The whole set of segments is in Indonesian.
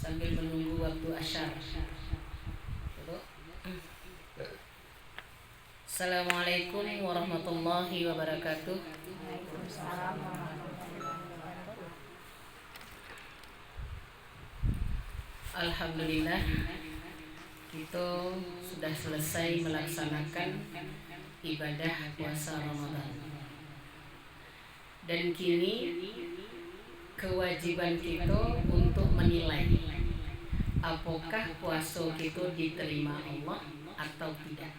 sambil menunggu waktu asyar. Assalamualaikum warahmatullahi wabarakatuh. Alhamdulillah, kita sudah selesai melaksanakan ibadah puasa Ramadan. Dan kini kewajiban kita untuk menilai apakah puasa kita diterima Allah atau tidak.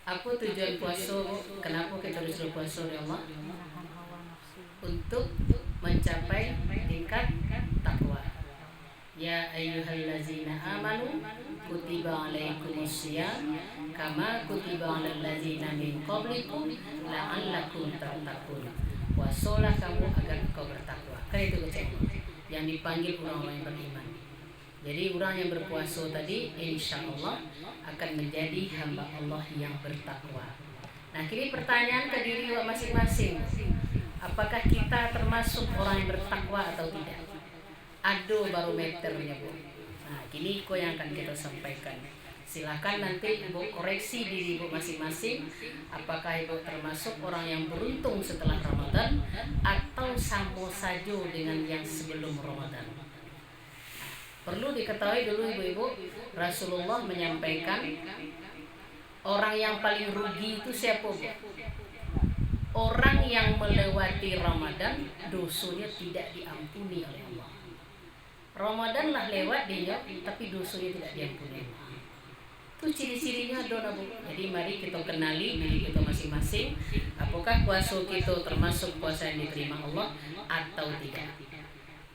Apa tujuan puasa? Kenapa kita disuruh puasa oleh Allah? Untuk mencapai tingkat takwa. Ya ayyuhallazina amanu kutiba alaikumusiyam kama kutiba alal ladzina min qablikum la'allakum tattaqun. Puasalah kamu agar kau bertakwa. Kan itu kecil yang dipanggil orang-orang yang beriman. Jadi orang yang berpuasa tadi insya Allah akan menjadi hamba Allah yang bertakwa. Nah, kini pertanyaan ke diri masing-masing. Apakah kita termasuk orang yang bertakwa atau tidak? Ada barometernya, Bu. Nah, kini kau yang akan kita sampaikan. Silakan nanti Ibu koreksi diri Ibu masing-masing. Apakah Ibu termasuk orang yang beruntung setelah Ramadan atau sama saja dengan yang sebelum Ramadan? Perlu diketahui dulu Ibu-ibu, Rasulullah menyampaikan orang yang paling rugi itu siapa, Bu? Orang yang melewati Ramadan dosanya tidak diampuni oleh Allah. Ramadan lah lewat dia, tapi dosanya tidak diampuni. Itu ciri-cirinya dona, Bu. Jadi mari kita kenali diri kita masing-masing. Apakah puasa kita termasuk puasa yang diterima Allah atau tidak?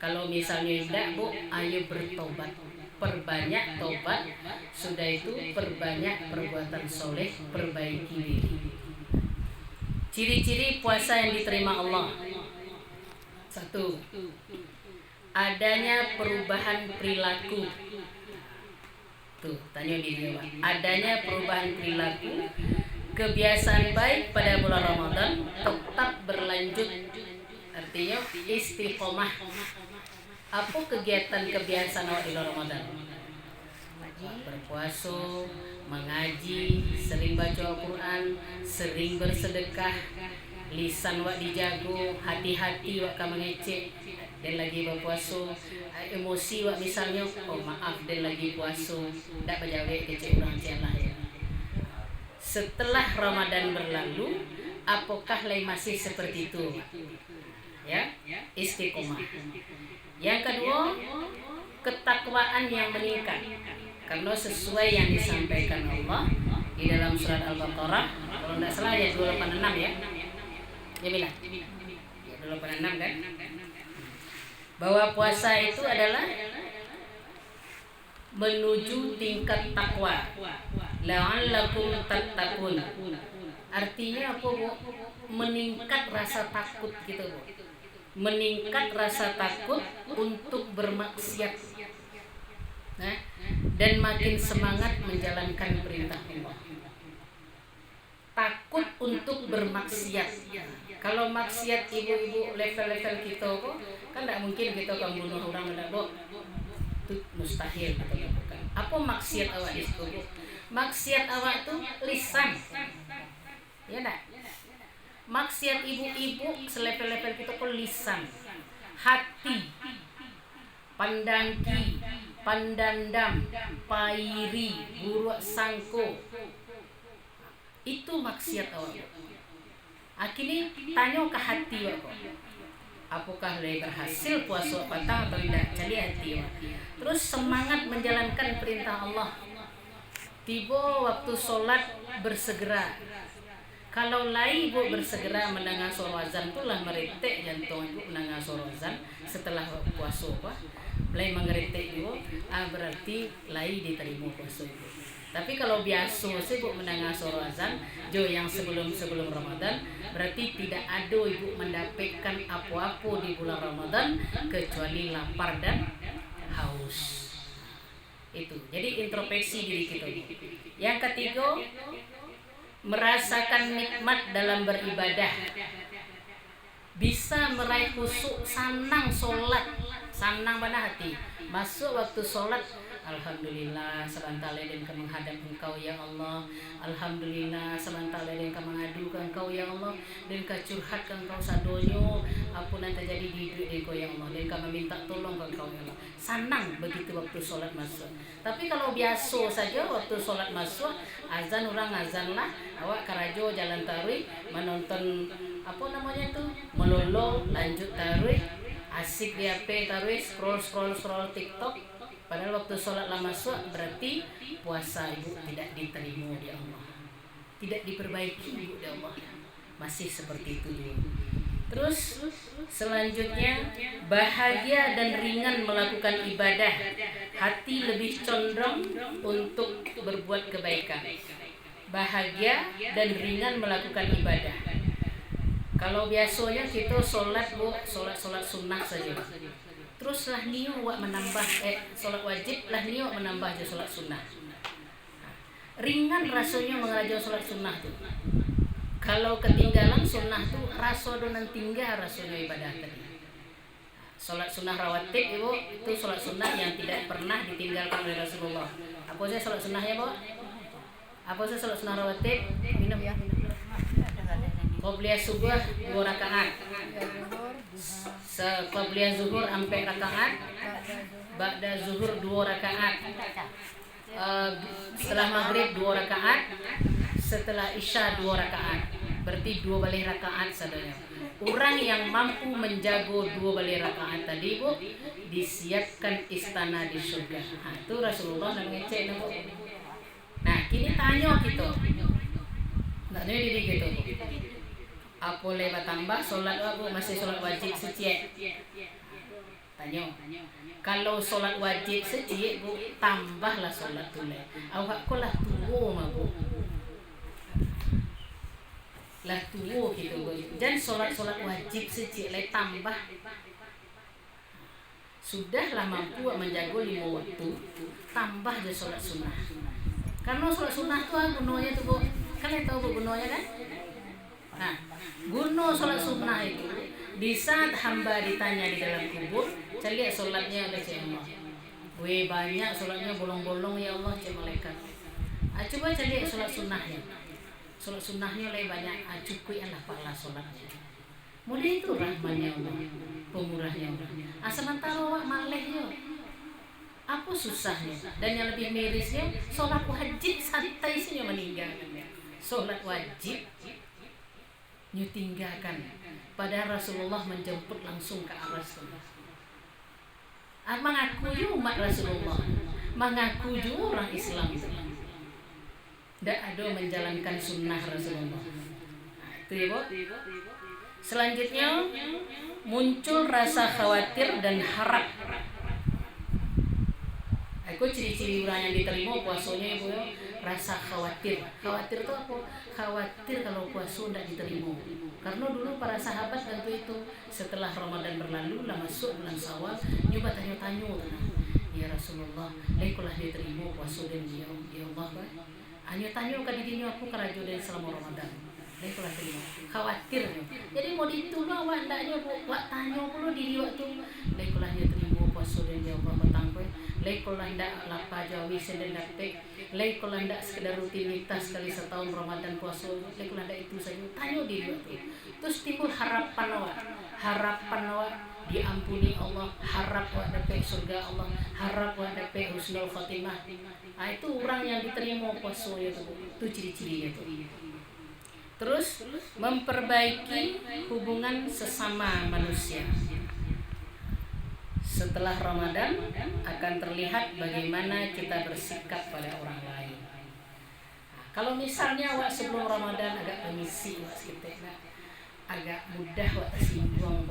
Kalau misalnya tidak, Bu, ayo bertobat. Perbanyak tobat. Sudah itu perbanyak perbuatan soleh, perbaiki diri. Ciri-ciri puasa yang diterima Allah. 1. Adanya perubahan perilaku. Tuh, tanya diri, Pak. Adanya perubahan perilaku, kebiasaan baik pada bulan Ramadan tetap berlanjut. Artinya istiqomah. Apa kegiatan kebiasaan awak di Ramadan? Berpuasa, mengaji, sering baca Al-Quran, sering bersedekah, lisan wak dijago, hati-hati wak ka mengecek, dan lagi berpuasa, emosi wak misalnya, oh maaf dan lagi puasa, tak berjawab kecek orang cialah ya. Setelah Ramadan berlalu, apakah lain masih seperti itu? Ya, istiqomah. Yang kedua, ketakwaan yang meningkat. Karena sesuai yang disampaikan Allah di dalam surat Al-Baqarah, kalau tidak salah ayat 286 ya. Ya bilang. 286 kan? Bahwa puasa itu adalah menuju tingkat takwa. La'allakum tattaqun. Artinya apa, Bu? Meningkat rasa takut gitu, Bu. Meningkat rasa takut untuk bermaksiat, nah, dan makin semangat menjalankan perintah Allah. Takut untuk bermaksiat. Kalau maksiat ibu-ibu level-level kita kok, kan tidak mungkin kita akan bunuh orang mendadak. Itu mustahil kita lakukan. Apa maksiat awak di situ, Bu? Maksiat awak itu lisan, ya tak? Maksiat ibu-ibu selevel-level kita pun lisan, hati, pandangki, pandandam, pairi, buruk sangko. Itu maksiat awak. Akhirnya tanya ke hati awak. Apakah dia berhasil puasa patang atau tidak? Jadi hati awak. Terus semangat menjalankan perintah Allah. Tiba waktu solat bersegera. Kalau lai Ibu bersegera mendengar suara azan, itulah meritik jantung Ibu mendengar suara azan setelah puasa, Pak. Mulai mengeritik Ibu, berarti lai diterima puasa Ibu. Tapi kalau biasa sih Ibu mendengar suara azan, jo yang sebelum Ramadan, berarti tidak ada Ibu mendapatkan apa-apa di bulan Ramadan kecuali lapar dan haus. Itu. Jadi introspeksi diri kita. Yang ketiga, merasakan nikmat dalam beribadah, bisa meraih khusyuk, sanang sholat, Sanang mana hati. Masuk waktu sholat, Alhamdulillah sebentar lagi engkau menghadap engkau ya Allah. Alhamdulillah sebentar lagi engkau mengadu ke engkau ya Allah. Dan engkau curhat ke engkau sadonyo apa yang terjadi di hidup engkau ya Allah. Dan engkau meminta tolong ke engkau ya Allah. Sanang begitu waktu sholat masuk. Tapi kalau biasa saja waktu sholat masuk, azan orang azan lah, awak karajo jalan tarawih menonton apa namanya tuh, melolo lanjut tarawih, asik di HP tarawih, scroll TikTok. Padahal waktu sholat lah masuk, berarti puasa ibu tidak diterima di Allah, tidak diperbaiki ibu di Allah, masih seperti itu dulu. Terus selanjutnya, bahagia dan ringan melakukan ibadah, hati lebih condong untuk berbuat kebaikan. Bahagia dan ringan melakukan ibadah. Kalau biasanya kita sholat bu, sholat sunnah saja. Terus lah niyo wak menambah sholat wajib lah niyo menambah je sholat sunnah. Ringan rasanya mengajar sholat sunnah tu. Kalau ketinggalan sunnah tu rasa donan tinggal rasanya ibadah tadi. Sholat sunnah rawatib ibu itu sholat sunnah yang tidak pernah ditinggalkan oleh Rasulullah. Apa saja sholat sunnahnya bu? Apa saja sholat sunnah rawatib? Minum ya. Qobliyah subuh 2 rakaat. Qobliyah zuhur 4 rakaat. Ba'da zuhur 2 rakaat. Setelah maghrib 2 rakaat. Setelah isya 2 rakaat. Berarti 2 balik rakaat sadanya. Orang yang mampu menjago 2 balik rakaat tadi bu, disiapkan istana di surga. Nah, itu Rasulullah dan ngecek bu. Nah kini tanya kita. Nggak ada diri gitu bu. Apa lewat tambah solat aku masih solat wajib secik. Tanya. Kalau solat wajib secik bu, tambahlah solat tunai. Awak ko lah tuwo mah bu. Lah tuwo gitu bu. Jangan solat wajib secik lah tambah. Sudahlah mampu menjaga 5 waktu, tambah je solat sunnah. Karena solat sunnah tu gunanya tu bu. Kalian tahu bu gunanya kan? Nah, guna solat sunnah itu di saat hamba ditanya di dalam kubur, cari solatnya ada cik Allah. Weh banyak solatnya bolong-bolong ya Allah cik malaikat. Coba cari solat sunnahnya. Solat sunnahnya lebih banyak. Cukup Allah pahala solatnya. Mudah itu rahmannya Allah, pemurahnya Allah. Sementara awak malehnya, apa susahnya? Dan yang lebih mirisnya, solat wajib santai saja meninggalkan. Solat wajib nyu tinggalkan. Padahal Rasulullah menjemput langsung ke arah surga. Mengaku juga umat Rasulullah, mengaku juga orang Islam. Tidak ada menjalankan sunnah Rasulullah. Itu ya bu. Selanjutnya muncul rasa khawatir dan harap. Aku ciri-ciri orang yang diterima puasanya ibu ya, rasa khawatir. Khawatir itu apa? Khawatir kalau puasa tidak diterima. Karena dulu para sahabat tentu itu setelah Ramadan berlalu, lah masuk bulan Syawal, nyoba tanya-tanya, ya Rasulullah, lekulah diterima puasa dan ya Allah, hanya tanya ke dirinya aku kerajo dari selama Ramadan. Lekulah terima. Khawatir. Jadi mau ditunggu awak ndaknya buat tanya pula diri waktu lekulah dia terima puasa dan ya Allah petang kowe. Lekulah ndak lapa jawi senden dapat. Lekulah ndak sekedar rutinitas sekali setahun Ramadan puasa. Lekulah ndak itu saja. Tanya diri waktu. Terus timbul harapan awak. Harapan awak diampuni Allah, harap awak dapat surga Allah, harap awak dapat husnul khatimah. Itu orang yang diterima puasa itu ciri-cirinya itu. Terus memperbaiki hubungan sesama manusia. Setelah Ramadan akan terlihat bagaimana kita bersikap pada orang lain. Kalau misalnya awak sebelum Ramadan agak permisi awak sedikit, agak mudah awak tersinggung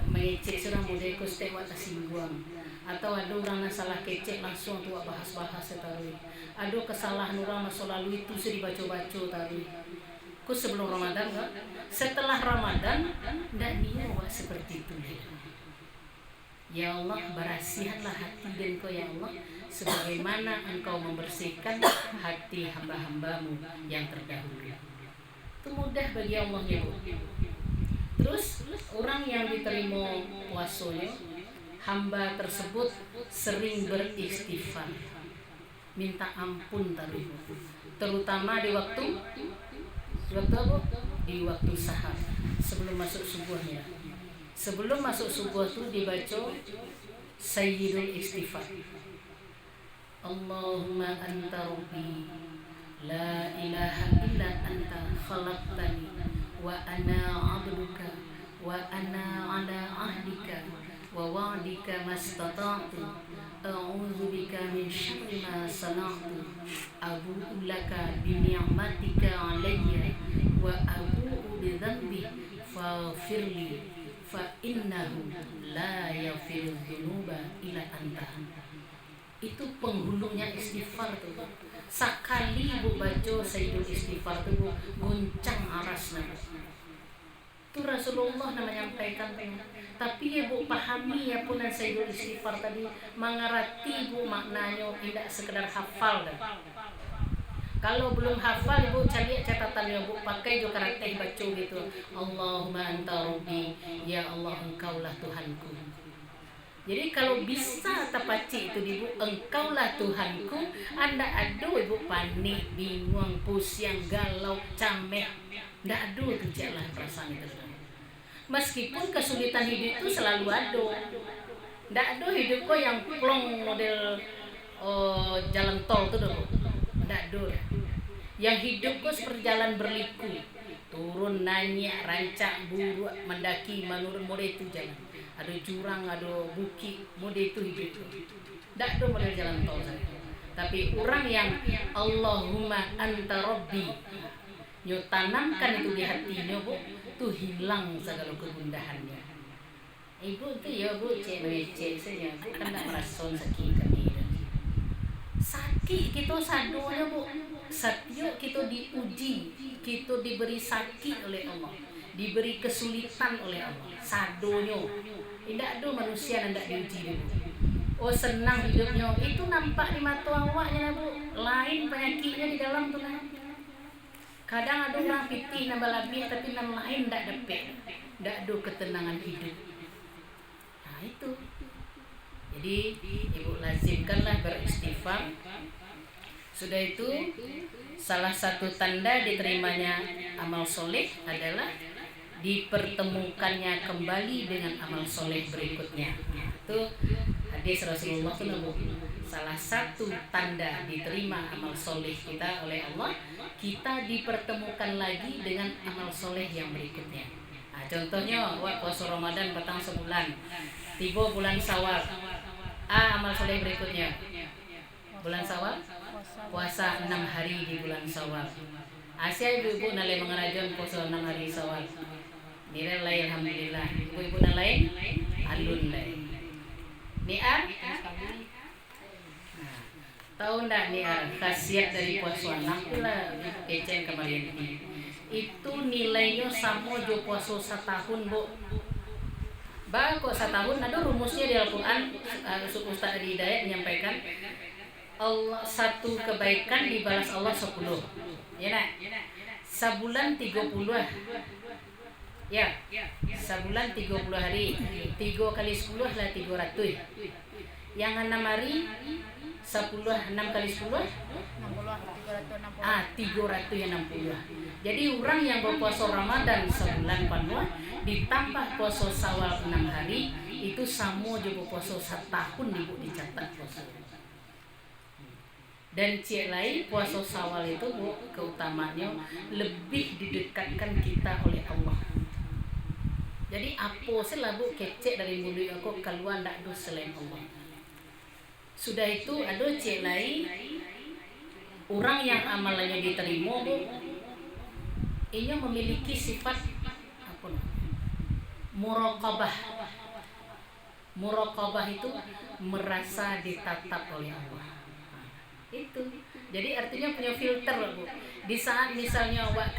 mengecek seorang mudah ikut step awak tersinggung. Atau ada orang yang salah kecek langsung tu bahas-bahas taruh. Ada kesalahan orang masa lalu itu saya dibaca-baca taruh. Ku sebelum Ramadan kan? Setelah Ramadan ndak niat awak seperti itu. Ya Allah, berasihanlah hati engkau ya Allah, sebagaimana engkau membersihkan hati hamba-hambamu yang terdahulu. Itu mudah bagi Allah ya Bu. Terus orang yang diterima puasanya, hamba tersebut sering beristighfar, minta ampun terutama di waktu apa? Di waktu sahar, sebelum masuk subuhnya. Sebelum masuk subuh itu dibaca Sayyidul Istighfar. Allahumma anta rabbi la ilaha illa anta khalaqtani wa ana 'abduka wa ana 'ala 'ahdika wa wa'dika mastata'tu a'udzu bika min syarri ma sana'tu abu'u laka bi ni'matika 'alayya wa abu'u bi dhanbi faghfirli fa innahu la yaghfiru dzunuba illa anta. Itu penghulunya istighfar tuh. Sekali bu baca Sayyidul Istighfar tuh bu goncang arasnya. Itu Rasulullah menyampaikan. Tapi ya bu pahami ya punan Sayyidul Istighfar tadi, mengerti bu maknanya, tidak sekedar hafal kan. Kalau belum hafal ibu cari catatannya bu, pakai juga karakter baca gitu. Allahumma anta rabbi, ya Allah engkaulah Tuhanku. Jadi kalau bisa tepaci itu ibu, engkaulah Tuhanku, anda ada ibu panik, bingung, pusing, galau, cameh, ndak ada tuh jalan perasaan itu. Meskipun kesulitan hidup itu selalu ada, ndak ada hidup kok yang plong model jalan tol tuh bu, ndak ada. Yang hidup kok seperti jalan berliku, turun, nanya, rancak, buruk, mendaki, menurun, mode itu jalan. Ada jurang, ada bukit, mode itu hidup. Tak ada model jalan tol saya. Tapi orang yang Allahumma anta rabbi, nyo tanamkan itu di hatinya bu, tuh hilang segala kegundahannya. Ibu tuh ya bu, cek saja, bu kan tak merasa sakit kami. Sakit kita sadonya bu, satyo kita diuji, kita diberi sakit oleh Allah, diberi kesulitan oleh Allah. Sadonya, tidak ada manusia yang tidak diuji bu. Oh senang hidupnya, itu nampak di mata awaknya bu. Lain penyakitnya di dalam tuh nah. Kadang ada orang pitih nambah labih, tapi yang lain tidak dapat, tidak ada ketenangan hidup. Nah itu. Jadi ibu lazimkanlah beristighfar. Sudah itu salah satu tanda diterimanya amal soleh adalah dipertemukannya kembali dengan amal soleh berikutnya. Itu hadis Rasulullah itu salah satu tanda diterima amal soleh kita oleh Allah, kita dipertemukan lagi dengan amal soleh yang berikutnya. Nah, contohnya puasa Ramadan petang sebulan, tiba bulan Syawal. Amal soleh berikutnya bulan Syawal, puasa 6 hari di bulan Syawal. Asia ibu-ibu nalai mengerajon puasa 6 hari Syawal. Nilai lain alhamdulillah. Ibu-ibu nalai alun lain. Niat. Nah, tahu ndak niat khasiat dari puasa 6 pula kecen kemarin ini. Itu nilainya sama jo puasa setahun bu. Kok setahun ada rumusnya di Al-Quran. Ustaz Adi Hidayat menyampaikan Allah satu kebaikan dibalas Allah 10. Ya nak? Sebulan 30 ya. Sebulan 30 hari. 3 kali 10 lah 300. Yang 6 hari 10 6 kali 10 360. Jadi orang yang berpuasa Ramadan sebulan penuh ditambah puasa Syawal 6 hari itu sama juga puasa setahun ibu dicatat puasa. Dan cek lain puasa Syawal itu bu, keutamanya lebih didekatkan kita oleh Allah. Jadi apa sih bu kecek dari mulut aku keluar ndak ada selain Allah. Sudah itu ada cek lain orang yang amalannya diterima bu, ini memiliki sifat apa? Muraqabah. Muraqabah itu merasa ditatap oleh Allah. Itu. Jadi artinya punya filter bu. Di saat misalnya awak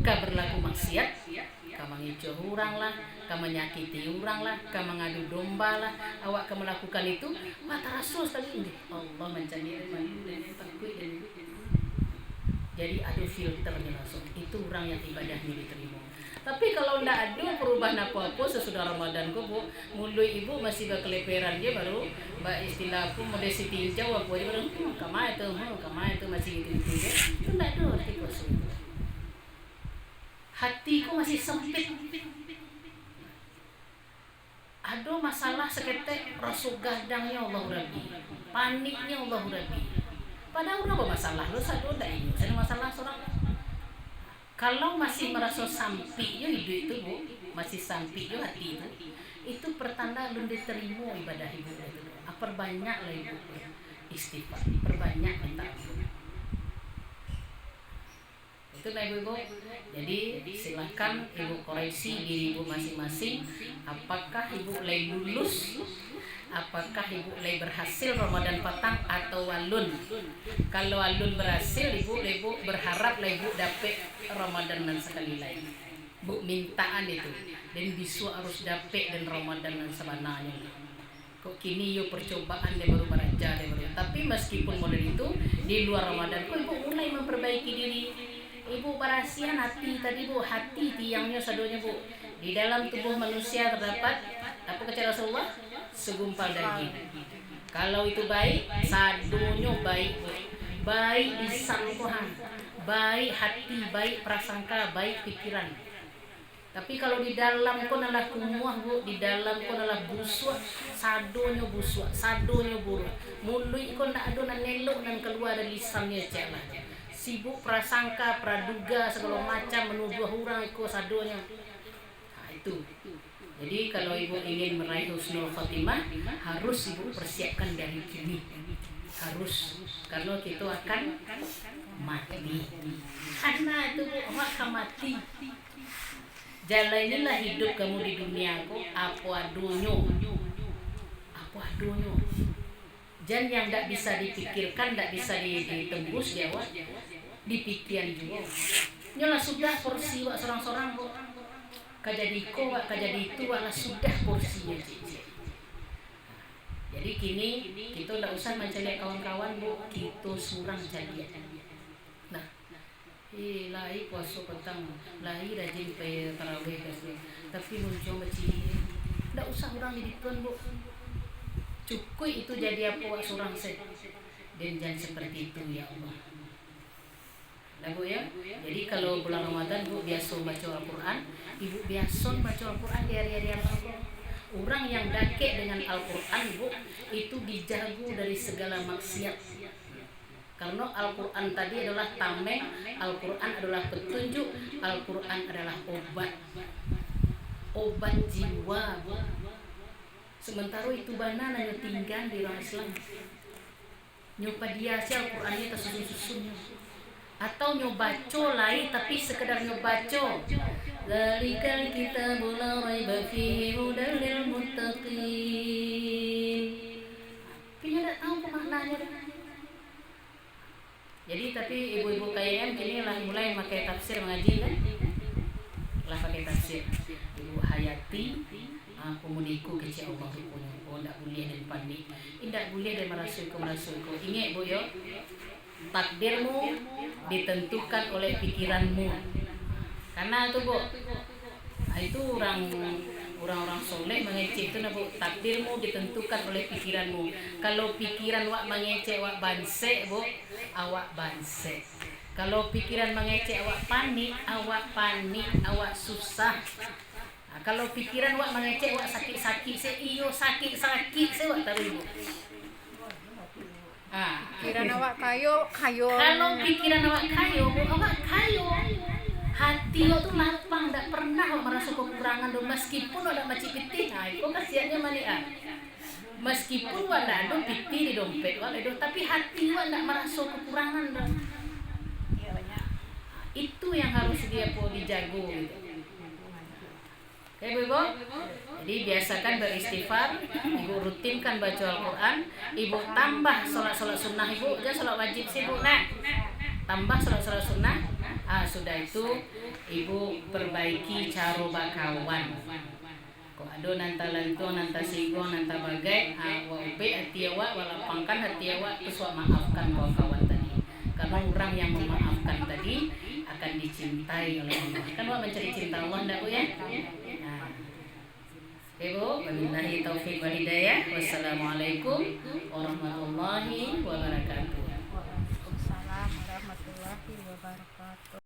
berlaku maksiat, kamu ngicu orang lah, kamu menyakiti orang lah, kamu mengadu domba lah, awak kamu melakukan itu, mata Rasul sekali ini. Allah mencari takut ini. Jadi ada filternya langsung. Itu orang yang ibadahnya diterima. Tapi kalau ndak ada perubahan apa-apa sesudah Ramadan kok Bu, mulut ibu masih berkeleperan dia baru mbak istilah aku modesi tinjau apa aja baru kamai itu masih gitu dia. Itu ndak ada arti puasa. Hatiku masih sempit. Ada masalah seketek rasuk gadangnya Allah Rabbi. Paniknya Allah Rabbi. Padahal apa masalah lu satu ndak ini. Ada masalah seorang. Kalau masih merasa sampi yo hidup itu Bu, masih sampi yo hati itu pertanda belum diterima ibadah ibu itu. Perbanyaklah ibu istighfar, perbanyak minta ampun. Itulah ibu. Jadi silahkan ibu koreksi diri ibu masing-masing. Apakah ibu lagi lulus? Apakah ibu lagi berhasil Ramadan patang atau walun? Kalau walun berhasil, ibu berharap lah ibu dapat Ramadan dan sekali lagi. Bu mintaan itu dan bisu harus dapat dan Ramadan dan sebenarnya. Kok kini yo percobaan dia baru beraja dia baru. Tapi meskipun model itu di luar Ramadan, kok ibu mulai memperbaiki diri. Ibu berasihan hati tadi Bu, hati tiangnya sadonya Bu. Di dalam tubuh manusia terdapat apa kata Rasulullah? Segumpal daging. Kalau itu baik, sadonya baik Bu. Baik lisan Tuhan, baik hati, baik prasangka, baik pikiran. Tapi kalau di dalam kau adalah kumuah Bu, di dalam kau adalah busuk, sadonya busuk, sadonya buruk. Mulut kau nak ada nak nelok dan keluar dari lisannya caklah. Sibuk prasangka, praduga segala macam menuduh orang ikut sadonya. Itu. Jadi kalau ibu ingin meraih husnul khotimah, harus ibu persiapkan dari kini. Harus, karena kita akan mati. Karena itu orang akan mati. Jalanilah hidup kamu di dunia aku apa adonyo. Apa adonyo. Jangan yang tak bisa dipikirkan, tak bisa ditembus jawab, dipikiran juga. Nyolah sudah porsi wak sorang-sorang Bu. Kajadi ko wak kajadi itu wak sudah porsinya. Jadi kini kita tak usah mencari kawan-kawan Bu, kita surang jadi. Nah, lahi puasa petang, lahi rajin pe tarawih kasih. Tapi muncul macam tak usah orang jadi tuan Bu. Cukup itu jadi apa wak surang se. Dan jangan seperti itu ya Allah. Nah Bu ya. Jadi kalau bulan Ramadan Bu biasa baca Al-Quran, ibu biasa baca Al-Quran di hari-hari apa? Orang yang dakek dengan Al-Quran Bu itu dijago dari segala maksiat. Karena Al-Quran tadi adalah tameng, Al-Quran adalah petunjuk, Al-Quran adalah obat. Obat jiwa Bu. Sementara itu bana nanya tinggal di orang Islam. Nyoba dia si Al-Qurannya tersusun-susunnya. Atau nyobaco lain tapi sekedar nyobaco. Zalikal kitabul la raiba fihi hudal lil muttaqin. Punya tak tahu maknanya. Jadi tapi ibu-ibu KM kini lah mulai pakai tafsir mengaji kan? Lah pakai tafsir. Ibu Hayati komuniku kecil Allah punya. Oh tak boleh dan panik. Tidak boleh dan merasuku. Ingat Bu yo. Takdirmu ditentukan oleh pikiranmu. Karena itu Bu, itu orang-orang soleh mengecek itu Bu, takdirmu ditentukan oleh pikiranmu. Kalau pikiran wak mengecek wak banse Bu, awak banse. Kalau pikiran mengecek awak panik, awak susah. Nah, kalau pikiran wak mengecek wak sakit-sakit, iyo sakit-sakit se wak tahu Bu. Pikiran awak kayo. Kalau pikiran awak kayo, awak kayo. Hati lo tuh lapang, tak pernah lo merasa kekurangan do meskipun lo ada macam piti. Nah, itu kasihannya mania. Meskipun lo ada piti di dompet lo, tapi hati lo tak merasa kekurangan do. Itu yang harus dia dijago gitu. Oke Bu, jadi biasakan beristighfar, ibu rutinkan baca Al-Quran, ibu tambah sholat sunnah ibu, jangan sholat wajib sih Bu, nah tambah sholat sunnah, sudah itu ibu perbaiki cara bakawan. Kok ada nanta lantu, nanta sigo, nanta bagai, wa upe hati awak, walapangkan hati awak, terus maafkan kawan-kawan tadi. Karena orang yang memaafkan tadi akan dicintai oleh Allah. Kan Wak mencari cinta Allah enggak Bu ya? Nah, Ibu, wabillahi taufiq wal hidayah. Wassalamualaikum warahmatullahi wabarakatuh. Waalaikumsalam warahmatullahi wabarakatuh.